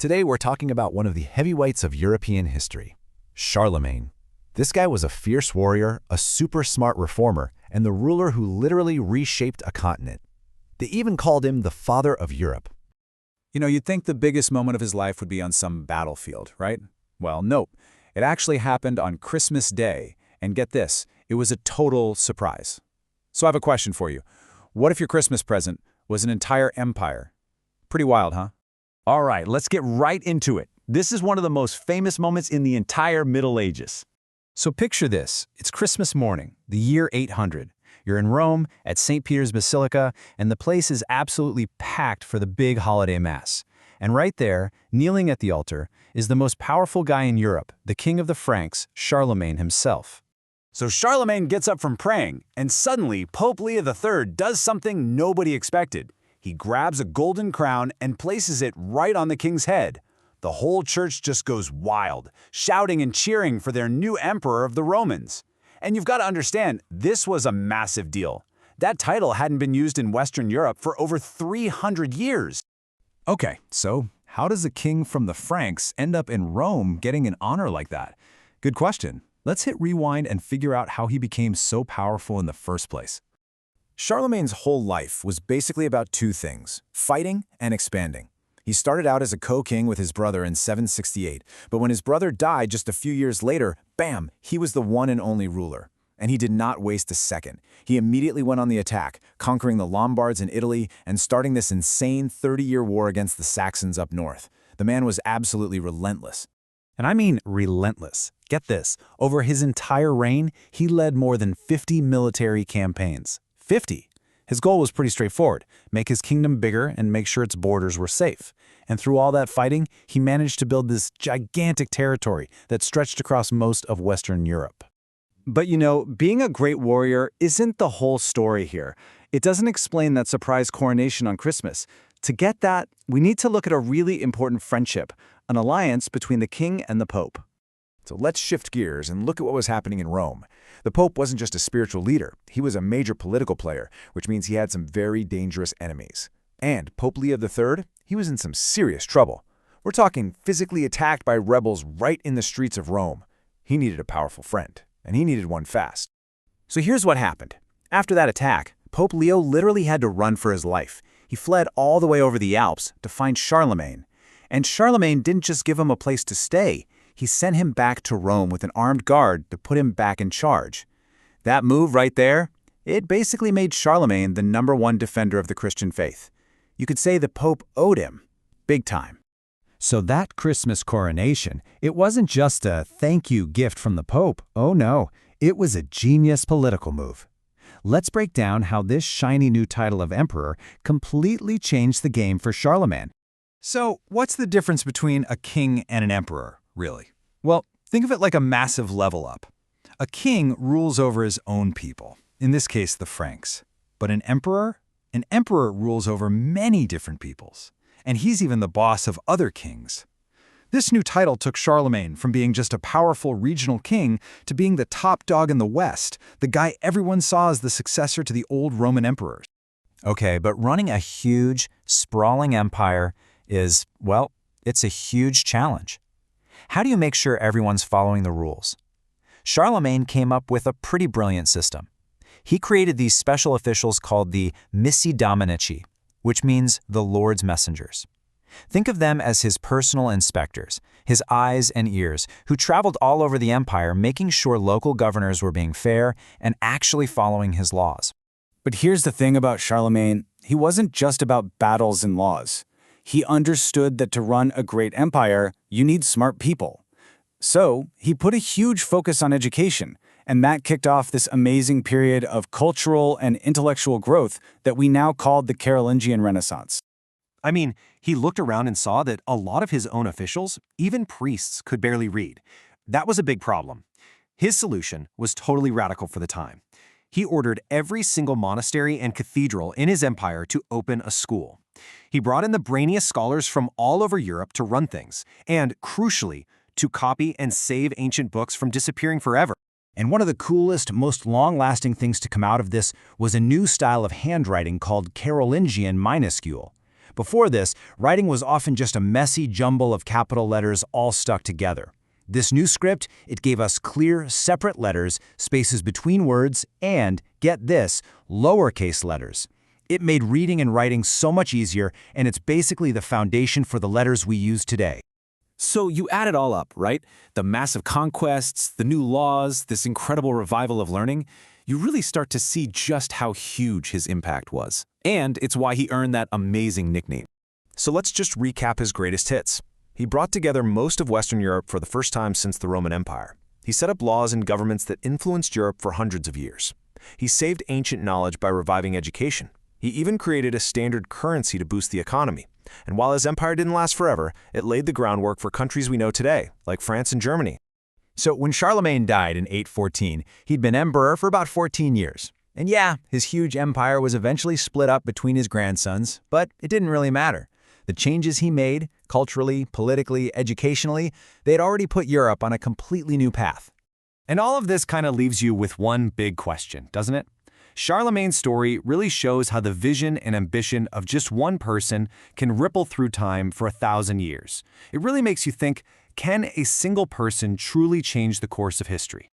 Today we're talking about one of the heavyweights of European history, Charlemagne. This guy was a fierce warrior, a super smart reformer, and the ruler who literally reshaped a continent. They even called him the father of Europe. You'd think the biggest moment of his life would be on some battlefield, right? Well, nope. It actually happened on Christmas Day, and get this, it was a total surprise. So I have a question for you. What if your Christmas present was an entire empire? Pretty wild, huh? All right, let's get right into it. This is one of the most famous moments in the entire Middle Ages. So picture this. It's Christmas morning, the year 800. You're in Rome at St. Peter's Basilica, and the place is absolutely packed for the big holiday mass. And right there, kneeling at the altar, is the most powerful guy in Europe, the king of the Franks, Charlemagne himself. So Charlemagne gets up from praying, and suddenly Pope Leo III does something nobody expected. He grabs a golden crown and places it right on the king's head. The whole church just goes wild, shouting and cheering for their new emperor of the Romans. And you've got to understand, this was a massive deal. That title hadn't been used in Western Europe for over 300 years. Okay, so how does a king from the Franks end up in Rome getting an honor like that? Good question. Let's hit rewind and figure out how he became so powerful in the first place. Charlemagne's whole life was basically about two things: fighting and expanding. He started out as a co-king with his brother in 768, but when his brother died just a few years later, bam, he was the one and only ruler. And he did not waste a second. He immediately went on the attack, conquering the Lombards in Italy and starting this insane 30-year war against the Saxons up north. The man was absolutely relentless. And I mean relentless. Get this, over his entire reign, he led more than 50 military campaigns. 50. His goal was pretty straightforward: make his kingdom bigger and make sure its borders were safe. And through all that fighting, he managed to build this gigantic territory that stretched across most of Western Europe. But being a great warrior isn't the whole story here. It doesn't explain that surprise coronation on Christmas. To get that, we need to look at a really important friendship, an alliance between the king and the pope. So let's shift gears and look at what was happening in Rome. The Pope wasn't just a spiritual leader, he was a major political player, which means he had some very dangerous enemies. And Pope Leo III, he was in some serious trouble. We're talking physically attacked by rebels right in the streets of Rome. He needed a powerful friend, and he needed one fast. So here's what happened. After that attack, Pope Leo literally had to run for his life. He fled all the way over the Alps to find Charlemagne. And Charlemagne didn't just give him a place to stay. He sent him back to Rome with an armed guard to put him back in charge. That move right there, it basically made Charlemagne the #1 defender of the Christian faith. You could say the Pope owed him, big time. So that Christmas coronation, it wasn't just a thank you gift from the Pope. Oh no, it was a genius political move. Let's break down how this shiny new title of emperor completely changed the game for Charlemagne. So what's the difference between a king and an emperor, really? Well, think of it like a massive level up. A king rules over his own people, in this case the Franks. But an emperor rules over many different peoples. And he's even the boss of other kings. This new title took Charlemagne from being just a powerful regional king to being the top dog in the West, the guy everyone saw as the successor to the old Roman emperors. Okay, but running a huge, sprawling empire is, well, it's a huge challenge. How do you make sure everyone's following the rules? Charlemagne came up with a pretty brilliant system. He created these special officials called the Missi Dominici, which means the Lord's messengers. Think of them as his personal inspectors, his eyes and ears, who traveled all over the empire making sure local governors were being fair and actually following his laws. But here's the thing about Charlemagne. He wasn't just about battles and laws. He understood that to run a great empire, you need smart people. So he put a huge focus on education, and that kicked off this amazing period of cultural and intellectual growth that we now call the Carolingian Renaissance. I mean, he looked around and saw that a lot of his own officials, even priests, could barely read. That was a big problem. His solution was totally radical for the time. He ordered every single monastery and cathedral in his empire to open a school. He brought in the brainiest scholars from all over Europe to run things, and, crucially, to copy and save ancient books from disappearing forever. And one of the coolest, most long-lasting things to come out of this was a new style of handwriting called Carolingian minuscule. Before this, writing was often just a messy jumble of capital letters all stuck together. This new script, it gave us clear, separate letters, spaces between words, and, get this, lowercase letters. It made reading and writing so much easier, and it's basically the foundation for the letters we use today. So you add it all up, right? The massive conquests, the new laws, this incredible revival of learning. You really start to see just how huge his impact was. And it's why he earned that amazing nickname. So let's just recap his greatest hits. He brought together most of Western Europe for the first time since the Roman Empire. He set up laws and governments that influenced Europe for hundreds of years. He saved ancient knowledge by reviving education. He even created a standard currency to boost the economy. And while his empire didn't last forever, it laid the groundwork for countries we know today, like France and Germany. So when Charlemagne died in 814, he'd been emperor for about 14 years. And yeah, his huge empire was eventually split up between his grandsons, but it didn't really matter. The changes he made, culturally, politically, educationally, they had already put Europe on a completely new path. And all of this kind of leaves you with one big question, doesn't it? Charlemagne's story really shows how the vision and ambition of just one person can ripple through time for 1,000 years. It really makes you think, can a single person truly change the course of history?